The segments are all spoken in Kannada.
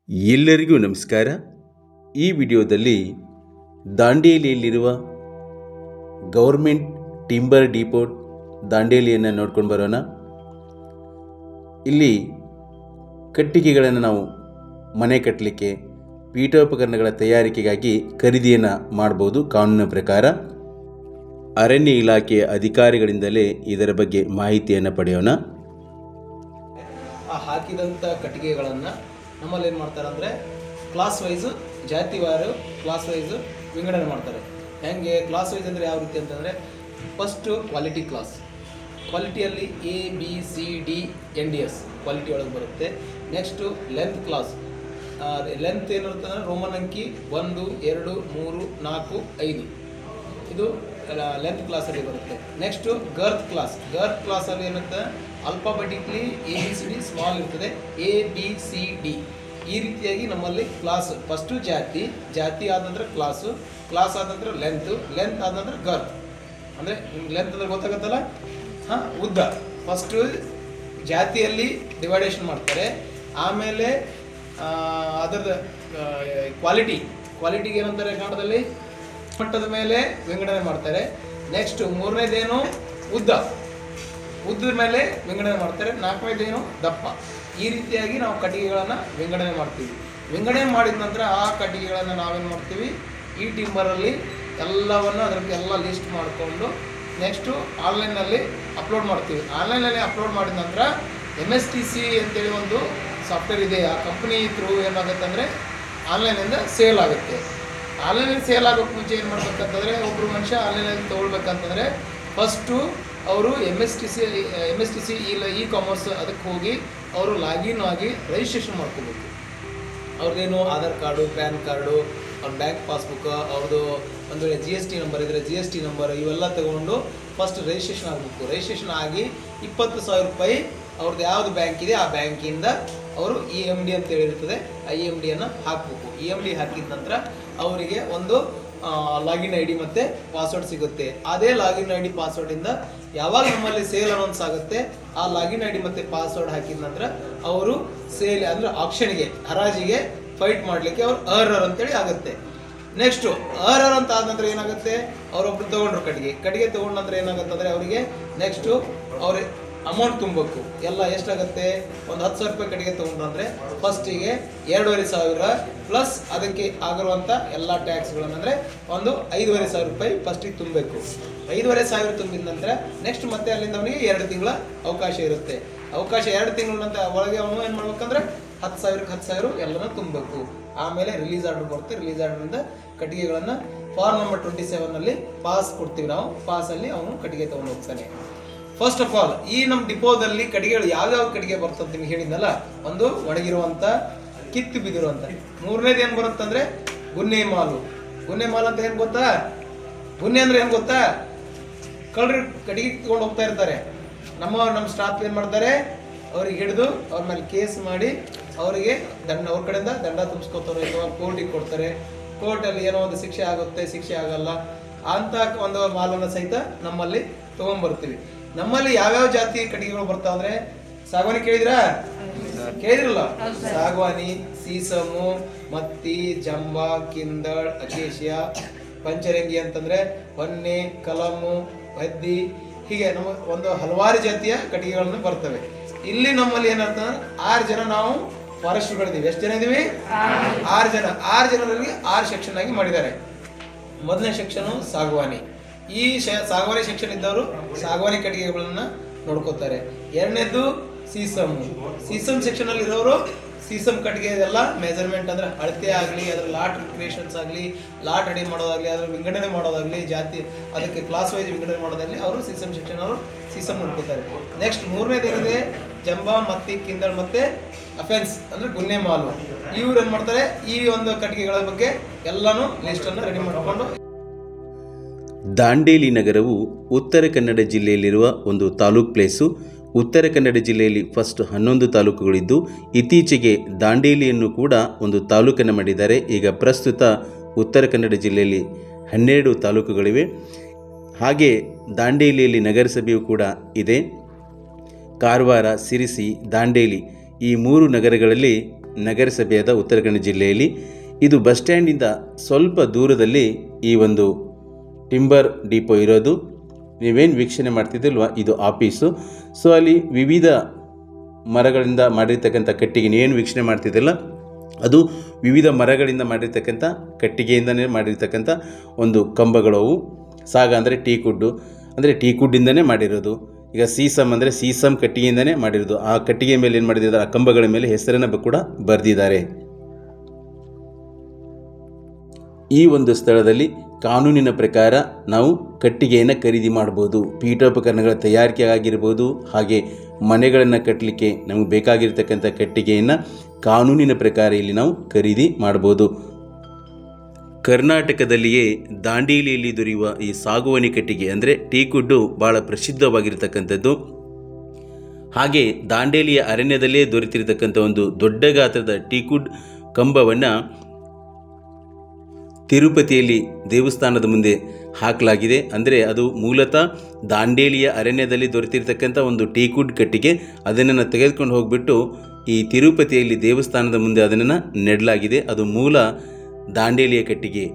ಎಲ್ಲರಿಗೂ ನಮಸ್ಕಾರ. ಈ ವಿಡಿಯೋದಲ್ಲಿ ದಾಂಡೇಲಿಯಲ್ಲಿರುವ ಗೌರ್ಮೆಂಟ್ ಟಿಂಬರ್ ಡಿಪೋಟ್ ದಾಂಡೇಲಿಯನ್ನು ನೋಡ್ಕೊಂಡು ಬರೋಣ. ಇಲ್ಲಿ ಕಟ್ಟಿಗೆಗಳನ್ನು ನಾವು ಮನೆ ಕಟ್ಟಲಿಕ್ಕೆ, ಪೀಠೋಪಕರಣಗಳ ತಯಾರಿಕೆಗಾಗಿ ಖರೀದಿಯನ್ನು ಮಾಡ್ಬೋದು. ಕಾನೂನಿನ ಪ್ರಕಾರ ಅರಣ್ಯ ಇಲಾಖೆಯ ಅಧಿಕಾರಿಗಳಿಂದಲೇ ಇದರ ಬಗ್ಗೆ ಮಾಹಿತಿಯನ್ನು ಪಡೆಯೋಣ. ಹಾಕಿದಂಥ ಕಟ್ಟಿಗೆಗಳನ್ನು ನಮ್ಮಲ್ಲಿ ಏನು ಮಾಡ್ತಾರೆ ಅಂದರೆ ಕ್ಲಾಸ್ ವೈಸು, ಜಾತಿವಾರು ಕ್ಲಾಸ್ ವೈಸು ವಿಂಗಡಣೆ ಮಾಡ್ತಾರೆ. ಹೆಂಗೆ ಕ್ಲಾಸ್ ವೈಸ್ ಅಂದರೆ ಯಾವ ರೀತಿ ಅಂತಂದರೆ, ಫಸ್ಟು ಕ್ವಾಲಿಟಿ ಕ್ಲಾಸ್. ಕ್ವಾಲಿಟಿಯಲ್ಲಿ ABCDNDS ಕ್ವಾಲಿಟಿ ಒಳಗೆ ಬರುತ್ತೆ. Next length class. ಲೆಂತ್ ಏನಿರುತ್ತೆ ಅಂದರೆ ರೋಮನ್ ಅಂಕಿ 1, 2, 3, 4, 5 ಇದು ಲೆಂತ್ ಕ್ಲಾಸಲ್ಲಿ ಬರುತ್ತೆ. Next girth class. ಗರ್ತ್ ಕ್ಲಾಸಲ್ಲಿ ಏನಿರುತ್ತೆ, ಅಲ್ಫಾಬೆಟಿಕ್ಲಿ ABCD ಸ್ಮಾಲ್ ಇರ್ತದೆ, ABCD ಈ ರೀತಿಯಾಗಿ ನಮ್ಮಲ್ಲಿ ಕ್ಲಾಸ್. ಫಸ್ಟು ಜಾತಿ ಆದ ನಂತರ ಕ್ಲಾಸು ಆದ ನಂತರ ಲೆಂತ್ ಆದ ನಂತರ ಗರ್ತ್. ಅಂದರೆ ಲೆಂತ್ ಅಂದರೆ ಗೊತ್ತಾಗುತ್ತಲ್ಲ, ಉದ್ದ. ಫಸ್ಟು ಜಾತಿಯಲ್ಲಿ ಡಿವೈಡೇಷನ್ ಮಾಡ್ತಾರೆ, ಆಮೇಲೆ ಅದರದ್ದು ಕ್ವಾಲಿಟಿಗೆ ಏನಂತಾರೆ ಕನ್ನಡದಲ್ಲಿ ಮಟ್ಟದ ಮೇಲೆ ವಿಂಗಡಣೆ ಮಾಡ್ತಾರೆ. ನೆಕ್ಸ್ಟ್ ಮೂರನೇದೇನು ಉದ್ದದ ಮೇಲೆ ವಿಂಗಡಣೆ ಮಾಡ್ತಾರೆ. ನಾಲ್ಕನೇದೇನು ದಪ್ಪ. ಈ ರೀತಿಯಾಗಿ ನಾವು ಕಟ್ಟಿಗೆಗಳನ್ನು ವಿಂಗಡಣೆ ಮಾಡ್ತೀವಿ. ವಿಂಗಡಣೆ ಮಾಡಿದ ನಂತರ ಆ ಕಟ್ಟಿಗೆಗಳನ್ನು ನಾವೇನು ಮಾಡ್ತೀವಿ, ಈ ಟಿಂಬರಲ್ಲಿ ಎಲ್ಲವನ್ನು ಅದರಲ್ಲಿ ಎಲ್ಲ ಲಿಸ್ಟ್ ಮಾಡಿಕೊಂಡು ನೆಕ್ಸ್ಟು ಆನ್ಲೈನಲ್ಲಿ ಅಪ್ಲೋಡ್ ಮಾಡ್ತೀವಿ. ಆನ್ಲೈನಲ್ಲಿ ಅಪ್ಲೋಡ್ ಮಾಡಿದ ನಂತರ MSTC ಅಂತೇಳಿ ಒಂದು ಸಾಫ್ಟ್ವೇರ್ ಇದೆ. ಆ ಕಂಪ್ನಿ ಥ್ರೂ ಏನಾಗುತ್ತೆ ಅಂದರೆ ಆನ್ಲೈನಿಂದ ಸೇಲ್ ಆಗುತ್ತೆ. ಆನ್ಲೈನಲ್ಲಿ ಸೇಲ್ ಆಗೋಕ್ಕೆ ಮುಂಚೆ ಏನು ಮಾಡ್ಬೇಕಂತಂದರೆ, ಒಬ್ಬರು ಮನುಷ್ಯ ಆನ್ಲೈನಲ್ಲಿ ತೊಗೊಳ್ಬೇಕಂತಂದರೆ ಫಸ್ಟು ಅವರು MSTC ಇ ಕಾಮರ್ಸ್ ಅದಕ್ಕೆ ಹೋಗಿ ಅವರು ಲಾಗಿನ್ ಆಗಿ ರಿಜಿಸ್ಟ್ರೇಷನ್ ಮಾಡ್ಕೋಬೇಕು. ಅವ್ರದ್ದೇನು ಆಧಾರ್ ಕಾರ್ಡು, ಪ್ಯಾನ್ ಕಾರ್ಡು, ಅವ್ರ ಬ್ಯಾಂಕ್ ಪಾಸ್ಬುಕ್, ಅವ್ರದ್ದು ಒಂದು ವೇಳೆ GST ನಂಬರ್ ಇದ್ದರೆ GST ನಂಬರ್ ಇವೆಲ್ಲ ತಗೊಂಡು ಫಸ್ಟ್ ರಿಜಿಸ್ಟ್ರೇಷನ್ ಆಗಬೇಕು. ರಿಜಿಸ್ಟ್ರೇಷನ್ ಆಗಿ 20,000 ರೂಪಾಯಿ ಅವ್ರದ್ದು ಯಾವುದು ಬ್ಯಾಂಕ್ ಇದೆ ಆ ಬ್ಯಾಂಕಿಂದ ಅವರು EMD ಅಂತ ಹೇಳಿರ್ತದೆ, ಆ EMDಯನ್ನು ಹಾಕಬೇಕು. EMD ಹಾಕಿದ ನಂತರ ಅವರಿಗೆ ಒಂದು ಲಾಗಿನ್ ID ಮತ್ತು ಪಾಸ್ವರ್ಡ್ ಸಿಗುತ್ತೆ. ಅದೇ ಲಾಗಿನ್ ID ಪಾಸ್ವರ್ಡಿಂದ ಯಾವಾಗ ನಮ್ಮಲ್ಲಿ ಸೇಲ್ ಅನೌನ್ಸ್ ಆಗುತ್ತೆ, ಆ ಲಾಗಿನ್ ID ಮತ್ತು ಪಾಸ್ವರ್ಡ್ ಹಾಕಿದ ನಂತರ ಅವರು ಸೇಲ್ ಅಂದರೆ ಆಕ್ಷನ್ಗೆ, ಹರಾಜಿಗೆ ಫೈಟ್ ಮಾಡಲಿಕ್ಕೆ ಅವ್ರು ಅರ್ಹರ್ ಅಂತೇಳಿ ಆಗುತ್ತೆ. ನೆಕ್ಸ್ಟು ಅರ್ಹರ್ ಅಂತ ಆದ ನಂತರ ಏನಾಗುತ್ತೆ, ಅವರೊಬ್ರು ತೊಗೊಂಡ್ರು ಕಟ್ಟಿಗೆ ತೊಗೊಂಡ ನಂತರ ಏನಾಗುತ್ತೆ ಅಂದರೆ ಅವರಿಗೆ ನೆಕ್ಸ್ಟು ಅವ್ರ ಅಮೌಂಟ್ ತುಂಬಬೇಕು. ಎಲ್ಲ ಎಷ್ಟಾಗುತ್ತೆ, ಒಂದು 10,000 ರೂಪಾಯಿ ಕಟ್ಟಿಗೆ ತೊಗೊಂಡ್ರಂದರೆ ಫಸ್ಟಿಗೆ 2,500 ಪ್ಲಸ್ ಅದಕ್ಕೆ ಆಗಿರುವಂಥ ಎಲ್ಲ ಟ್ಯಾಕ್ಸ್ಗಳನ್ನು ಅಂದರೆ ಒಂದು 5,500 ರೂಪಾಯಿ ಫಸ್ಟಿಗೆ ತುಂಬಬೇಕು. 5,500 ತುಂಬಿದ ನಂತರ ನೆಕ್ಸ್ಟ್ ಮತ್ತೆ ಅಲ್ಲಿಂದ ಅವನಿಗೆ 2 ತಿಂಗಳ ಅವಕಾಶ ಇರುತ್ತೆ. 2 ತಿಂಗಳ ನಂತರ ಒಳಗೆ ಅವನು ಏನು ಮಾಡ್ಬೇಕಂದ್ರೆ 10,000ಕ್ಕೆ 10,000 ಎಲ್ಲನೂ ತುಂಬಬೇಕು. ಆಮೇಲೆ ರಿಲೀಸ್ ಆರ್ಡರ್ ಬರುತ್ತೆ. ರಿಲೀಸ್ ಆರ್ಡರಿಂದ ಕಟ್ಟಿಗೆಗಳನ್ನು ಫಾರ್ಮ್ ನಂಬರ್ 27ನಲ್ಲಿ ಪಾಸ್ ಕೊಡ್ತೀವಿ ನಾವು. ಪಾಸಲ್ಲಿ ಅವನು ಕಟ್ಟಿಗೆ ತೊಗೊಂಡು ಹೋಗ್ತಾನೆ. ಫಸ್ಟ್ ಆಫ್ ಆಲ್ ಈ ನಮ್ಮ ಡಿಪೋದಲ್ಲಿ ಕಟ್ಟಿಗೆಗಳು ಯಾವ್ಯಾವ ಕಟ್ಟಿಗೆ ಬರ್ತಂತ ನಿಮ್ಗೆ ಹೇಳಿದ್ನಲ್ಲ, ಒಂದು ಒಣಗಿರುವಂಥ, ಕಿತ್ತು ಬಿದ್ದಿರುವಂಥ. ಮೂರನೇದು ಏನು ಬರುತ್ತಂದರೆ ಗುನ್ನೆ ಮಾಲು ಅಂತ ಏನು ಗೊತ್ತಾ? ಗುನ್ನೆ ಅಂದರೆ ಏನು ಗೊತ್ತಾ? ಕಳ್ಳರು ಕಟ್ಟಿಗೆ ತಗೊಂಡು ಹೋಗ್ತಾ ಇರ್ತಾರೆ. ನಮ್ಮ ಸ್ಟಾಫ್ ಏನು ಮಾಡ್ತಾರೆ, ಅವ್ರಿಗೆ ಹಿಡಿದು ಅವ್ರ ಮೇಲೆ ಕೇಸ್ ಮಾಡಿ ಅವರಿಗೆ ಅವ್ರ ಕಡೆಯಿಂದ ದಂಡ ತುಂಬಿಸ್ಕೊತಾರೆ ಅಥವಾ ಕೋರ್ಟಿಗೆ ಕೊಡ್ತಾರೆ. ಕೋರ್ಟಲ್ಲಿ ಏನೋ ಒಂದು ಶಿಕ್ಷೆ ಆಗುತ್ತೆ, ಶಿಕ್ಷೆ ಆಗಲ್ಲ ಅಂತ ಒಂದು ಮಾಲನ್ನು ಸಹಿತ ನಮ್ಮಲ್ಲಿ ತೊಗೊಂಡ್ಬರ್ತೀವಿ. ನಮ್ಮಲ್ಲಿ ಯಾವ್ಯಾವ ಜಾತಿ ಕಟ್ಟಿಗೆಗಳು ಬರ್ತಾವ ಅಂದರೆ, ಸಾಗವಾನಿ ಕೇಳಿದ್ರಲ್ಲ, ಸಾಗವಾನಿ, ಸೀಸಮು, ಮತ್ತಿ, ಜಂಬ, ಕಿಂದಳ್, ಅಕೇಶಿಯಾ, ಪಂಚರಂಗಿ ಅಂತಂದರೆ ಹೊನ್ನೆ, ಕಲಮು, ಹದ್ದಿ, ಹೀಗೆ ನಮ್ಮ ಒಂದು ಹಲವಾರು ಜಾತಿಯ ಕಟ್ಟಿಗೆಗಳನ್ನು ಬರ್ತವೆ. ಇಲ್ಲಿ ನಮ್ಮಲ್ಲಿ ಏನಂತ 6 ಜನ ನಾವು ಫಾರೆಸ್ಟ್ಗಳಿದ್ದೀವಿ. ಎಷ್ಟು ಜನ ಇದ್ದೀವಿ? 6 ಜನ. 6 ಜನರಲ್ಲಿ 6 ಸೆಕ್ಷನ್ ಆಗಿ ಮಾಡಿದ್ದಾರೆ. ಮೊದಲನೇ ಸೆಕ್ಷನು ಸಾಗವಾನಿ. ಈ ಸಾಗವಾನಿ ಸೆಕ್ಷನ್ ಇದ್ದವರು ಸಾಗವಾನಿ ಕಟ್ಟಿಗೆಗಳನ್ನ ನೋಡ್ಕೋತಾರೆ. ಎರಡನೇದು ಸೀಸಮ್ ಸೆಕ್ಷನ್ ಅಲ್ಲಿ ಇರೋರು ಸೀಸಮ್ ಕಟ್ಟಿಗೆ ಎಲ್ಲ ಮೆಜರ್ಮೆಂಟ್ ಅಂದ್ರೆ ಅಳತೆ ಆಗಲಿ, ಅದರ ಲಾಟ್ ಕ್ರಿಯೇಷನ್ಸ್ ಆಗಲಿ, ಲಾಟ್ ರೆಡಿ ಮಾಡೋದಾಗಲಿ, ಅದರ ವಿಂಗಡಣೆ ಮಾಡೋದಾಗಲಿ, ಜಾತಿ ಅದಕ್ಕೆ ಕ್ಲಾಸ್ ವೈಸ್ ವಿಂಗಡಣೆ ಮಾಡೋದಾಗಲಿ ಅವರು ಸೀಸಮ್ ಸೆಕ್ಷನ್ ಅವರು ಸೀಸಮ್ ನೋಡ್ಕೋತಾರೆ. ನೆಕ್ಸ್ಟ್ ಮೂರನೇದು ಏನಿದೆ, ಜಂಬ, ಮತ್ತಿ, ಕಿಂದಳ್ ಮತ್ತೆ ಅಫೆನ್ಸ್ ಅಂದ್ರೆ ಗುನ್ನೆ ಮಾಲು. ಇವ್ರು ಏನು ಮಾಡ್ತಾರೆ, ಈ ಒಂದು ಕಟ್ಟಿಗೆಗಳ ಬಗ್ಗೆ ಎಲ್ಲಾನು ಲಿಸ್ಟನ್ನು ರೆಡಿ ಮಾಡಿಕೊಂಡು. ದಾಂಡೇಲಿ ನಗರವು ಉತ್ತರ ಕನ್ನಡ ಜಿಲ್ಲೆಯಲ್ಲಿರುವ ಒಂದು ತಾಲೂಕ್ ಪ್ಲೇಸು. ಉತ್ತರ ಕನ್ನಡ ಜಿಲ್ಲೆಯಲ್ಲಿ ಫಸ್ಟ್ 11 ತಾಲೂಕುಗಳಿದ್ದು ಇತ್ತೀಚೆಗೆ ದಾಂಡೇಲಿಯನ್ನು ಕೂಡ ಒಂದು ತಾಲೂಕನ್ನು ಮಾಡಿದ್ದಾರೆ. ಈಗ ಪ್ರಸ್ತುತ ಉತ್ತರ ಕನ್ನಡ ಜಿಲ್ಲೆಯಲ್ಲಿ 12 ತಾಲೂಕುಗಳಿವೆ. ಹಾಗೆ ದಾಂಡೇಲಿಯಲ್ಲಿ ನಗರಸಭೆಯು ಕೂಡ ಇದೆ. ಕಾರವಾರ, ಸಿರಿಸಿ, ದಾಂಡೇಲಿ ಈ 3 ನಗರಗಳಲ್ಲಿ ನಗರಸಭೆಯಾದ ಉತ್ತರ ಕನ್ನಡ ಜಿಲ್ಲೆಯಲ್ಲಿ. ಇದು ಬಸ್ ಸ್ಟ್ಯಾಂಡಿಂದ ಸ್ವಲ್ಪ ದೂರದಲ್ಲಿ ಈ ಒಂದು ಟಿಂಬರ್ ಡಿಪೋ ಇರೋದು. ನೀವೇನು ವೀಕ್ಷಣೆ ಮಾಡ್ತಿದ್ದಿಲ್ವ, ಇದು ಆಫೀಸು. ಸೊ ಅಲ್ಲಿ ವಿವಿಧ ಮರಗಳಿಂದ ಮಾಡಿರ್ತಕ್ಕಂಥ ಕಟ್ಟಿಗೆ, ನೀವೇನು ವೀಕ್ಷಣೆ ಮಾಡ್ತಿದ್ದಿಲ್ಲ ಅದು ವಿವಿಧ ಮರಗಳಿಂದ ಮಾಡಿರ್ತಕ್ಕಂಥ ಕಟ್ಟಿಗೆಯಿಂದನೇ ಮಾಡಿರ್ತಕ್ಕಂಥ ಒಂದು ಕಂಬಗಳವು. ಸಾಗ ಅಂದರೆ ಟೀಕುಡ್ಡು, ಅಂದರೆ ಟೀಕುಡ್ಡಿಂದನೇ ಮಾಡಿರೋದು. ಈಗ ಸೀಸಮ್ ಅಂದರೆ ಸೀಸಮ್ ಕಟ್ಟಿಗೆಯಿಂದನೇ ಮಾಡಿರೋದು. ಆ ಕಟ್ಟಿಗೆ ಮೇಲೆ ಏನು ಮಾಡಿದ್ದಾರೆ, ಆ ಕಂಬಗಳ ಮೇಲೆ ಹೆಸರನ್ನು ಕೂಡ ಬರೆದಿದ್ದಾರೆ. ಈ ಒಂದು ಸ್ಥಳದಲ್ಲಿ ಕಾನೂನಿನ ಪ್ರಕಾರ ನಾವು ಕಟ್ಟಿಗೆಯನ್ನು ಖರೀದಿ ಮಾಡ್ಬೋದು. ಪೀಠೋಪಕರಣಗಳ ತಯಾರಿಕೆ ಆಗಿರ್ಬೋದು, ಹಾಗೆ ಮನೆಗಳನ್ನು ಕಟ್ಟಲಿಕ್ಕೆ ನಮಗೆ ಬೇಕಾಗಿರ್ತಕ್ಕಂಥ ಕಟ್ಟಿಗೆಯನ್ನು ಕಾನೂನಿನ ಪ್ರಕಾರ ಇಲ್ಲಿ ನಾವು ಖರೀದಿ ಮಾಡ್ಬೋದು. ಕರ್ನಾಟಕದಲ್ಲಿಯೇ ದಾಂಡೇಲಿಯಲ್ಲಿ ದೊರೆಯುವ ಈ ಸಾಗುವಾನಿ ಕಟ್ಟಿಗೆ ಅಂದರೆ ಟೀಕುಡ್ಡು ಭಾಳ ಪ್ರಸಿದ್ಧವಾಗಿರ್ತಕ್ಕಂಥದ್ದು. ಹಾಗೆ ದಾಂಡೇಲಿಯ ಅರಣ್ಯದಲ್ಲೇ ದೊರೆತಿರ್ತಕ್ಕಂಥ ಒಂದು ದೊಡ್ಡ ಗಾತ್ರದ ಟೀಕುಡ್ ಕಂಬವನ್ನು ತಿರುಪತಿಯಲ್ಲಿ ದೇವಸ್ಥಾನದ ಮುಂದೆ ಹಾಕಲಾಗಿದೆ. ಅಂದರೆ ಅದು ಮೂಲತಃ ದಾಂಡೇಲಿಯ ಅರಣ್ಯದಲ್ಲಿ ದೊರೆತಿರ್ತಕ್ಕಂಥ ಒಂದು ಟೀಕುಡ್ ಕಟ್ಟಿಗೆ. ಅದನ್ನು ತೆಗೆದುಕೊಂಡು ಹೋಗಿಬಿಟ್ಟು ಈ ತಿರುಪತಿಯಲ್ಲಿ ದೇವಸ್ಥಾನದ ಮುಂದೆ ಅದನ್ನು ನೆಡಲಾಗಿದೆ. ಅದು ಮೂಲ ದಾಂಡೇಲಿಯ ಕಟ್ಟಿಗೆ.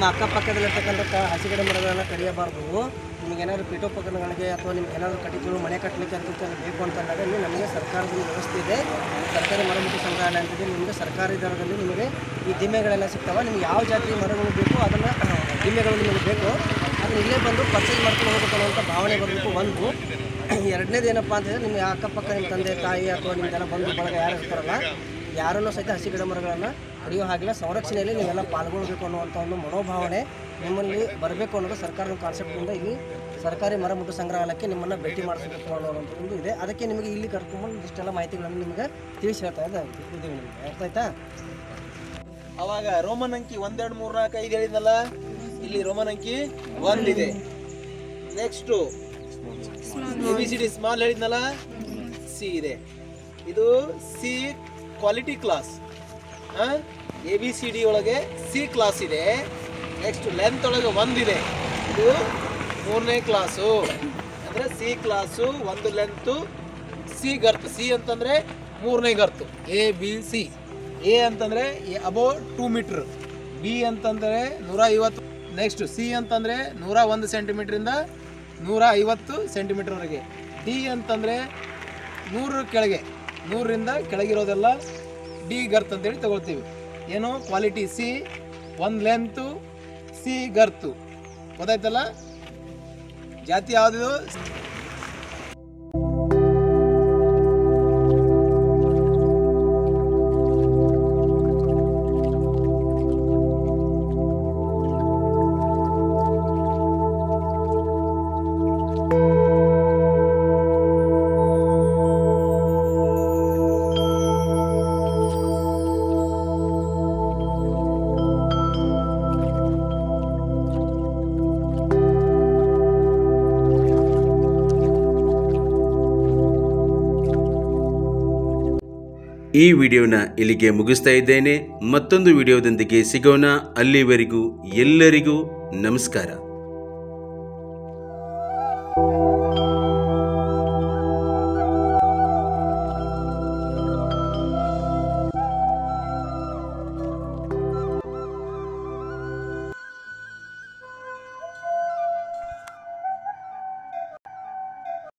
ಅಕ್ಕಪಕ್ಕದಲ್ಲಿರ್ತಕ್ಕಂಥ ಹಸಿಗಿಡ ಮರಗಳನ್ನು ಕಡಿಯಬಾರ್ದು. ನಿಮಗೇನಾದರೂ ಪೀಠೋಪಕರಣಗಳಿಗೆ ಅಥವಾ ನಿಮ್ಗೆ ಏನಾದರೂ ಕಟ್ಟಿಗಳು ಮನೆ ಕಟ್ಟಲಿಕ್ಕೆ ಅಂತ ಬೇಕು ಅಂತಂದಾಗ ನೀವು ನಮಗೆ ಸರ್ಕಾರದ ವ್ಯವಸ್ಥೆ ಇದೆ, ಸರ್ಕಾರಿ ಮರಮುಟ್ಟು ಸಂಗ್ರಹಾಲಯ ಅಂತಿದೆ. ನಿಮಗೆ ಸರ್ಕಾರಿ ದರದಲ್ಲಿ ನಿಮಗೆ ಈ ದಿಮ್ಮೆಗಳೆಲ್ಲ ಸಿಗ್ತಾವೆ. ನಿಮ್ಗೆ ಯಾವ ಜಾತಿಯ ಮರಗಳು ಬೇಕು ಅದನ್ನು ದಿಮ್ಮೆಗಳು ನಿಮಗೆ ಬೇಕು ಅದನ್ನು ಇಲ್ಲೇ ಬಂದು ಪರ್ಚೇಸ್ ಮಾಡ್ಕೊಂಡು ಹೋಗಬೇಕು ಅನ್ನೋಂಥ ಭಾವನೆ ಬರಬೇಕು. ಒಂದು ಎರಡನೇದು ಏನಪ್ಪ ಅಂತಂದರೆ ನಿಮ್ಮ ಅಕ್ಕಪಕ್ಕ ನಿಮ್ಮ ತಂದೆ ತಾಯಿ ಅಥವಾ ನಿಮ್ಮ ಜನ ಬಂಧು ಬಳಗ ಯಾರು ಇರ್ತಾರಲ್ಲ ಯಾರನ್ನೂ ಸಹಿತ ಹಸಿ ಗಿಡ ಮರಗಳನ್ನು ಕಡಿಯೋ ಹಾಗಿಲ್ಲ. ಸಂರಕ್ಷಣೆಯಲ್ಲಿ ನೀವೆಲ್ಲ ಪಾಲ್ಗೊಳ್ಬೇಕು ಅನ್ನುವಂಥ ಒಂದು ಮನೋಭಾವನೆ ನಿಮ್ಮಲ್ಲಿ ಬರಬೇಕು ಅನ್ನೋದು ಸರ್ಕಾರದ ಕಾನ್ಸೆಪ್ಟಿಂದ ಇಲ್ಲಿ ಸರ್ಕಾರಿ ಮರಮುಟ್ಟು ಸಂಗ್ರಹಾಲಯಕ್ಕೆ ನಿಮ್ಮನ್ನು ಭೇಟಿ ಮಾಡಿಸಬೇಕು ಅನ್ನೋವಂಥ ಒಂದು ಇದೆ. ಅದಕ್ಕೆ ನಿಮಗೆ ಇಲ್ಲಿ ಕರ್ಕೊಂಡು ಇಷ್ಟೆಲ್ಲ ಮಾಹಿತಿಗಳನ್ನು ನಿಮಗೆ ತಿಳಿಸಿ ಹೇಳ್ತಾ ಇದ್ದೀವಿ. ನಿಮಗೆ ಅರ್ಥ ಆಯ್ತಾ? ಅವಾಗ ರೋಮನ್ ಅಂಕಿ 1 2 3 4 5 ಹೇಳಿದ್ನಲ್ಲ, ಇಲ್ಲಿ ರೋಮನ್ ಅಂಕಿ 1 ಇದೆ. ನೆಕ್ಸ್ಟು ABCD ಸ್ಮಾಲ್ ಹೇಳಿದ್ನಲ್ಲ, ಸಿ ಇದೆ. ಇದು ಸಿ ಕ್ವಾಲಿಟಿ ಕ್ಲಾಸ್. ABCD ಒಳಗೆ ಸಿ ಕ್ಲಾಸ್ ಇದೆ. ನೆಕ್ಸ್ಟ್ ಲೆಂತ್ ಒಳಗೆ 1 ಇದೆ. ಇದು 3ನೇ ಕ್ಲಾಸು. ಅಂದರೆ C class 1 length, C girth. C ಅಂತಂದರೆ 3ನೇ ಗರ್ತು. ABC. ಎ ಅಂತಂದರೆ ಅಬೌವ್ 2 ಮೀಟ್ರ್. ಬಿ ಅಂತಂದರೆ 150. ನೆಕ್ಸ್ಟ್ ಸಿ ಅಂತಂದರೆ 101 ಸೆಂಟಿಮೀಟ್ರಿಂದ 150 ಸೆಂಟಿಮೀಟ್ರ್ವರೆಗೆ. ಡಿ ಅಂತಂದರೆ 100 ಕೆಳಗೆ, 100ರಿಂದ ಕೆಳಗಿರೋದೆಲ್ಲ ಡಿ ಗರ್ತ್ ಅಂತೇಳಿ ತಗೊಳ್ತೀವಿ. ಏನು ಕ್ವಾಲಿಟಿ ಸಿ, 1 ಲೆಂತು, ಸಿ ಗರ್ತು. ಗೊತ್ತಾಯ್ತಲ್ಲ? ಜಾತಿ ಯಾವುದು? ಈ ವಿಡಿಯೋನ ಇಲ್ಲಿಗೆ ಮುಗಿಸ್ತಾ ಇದ್ದೇನೆ. ಮತ್ತೊಂದು ವಿಡಿಯೋದೊಂದಿಗೆ ಸಿಗೋಣ. ಅಲ್ಲಿವರೆಗೂ ಎಲ್ಲರಿಗೂ ನಮಸ್ಕಾರ.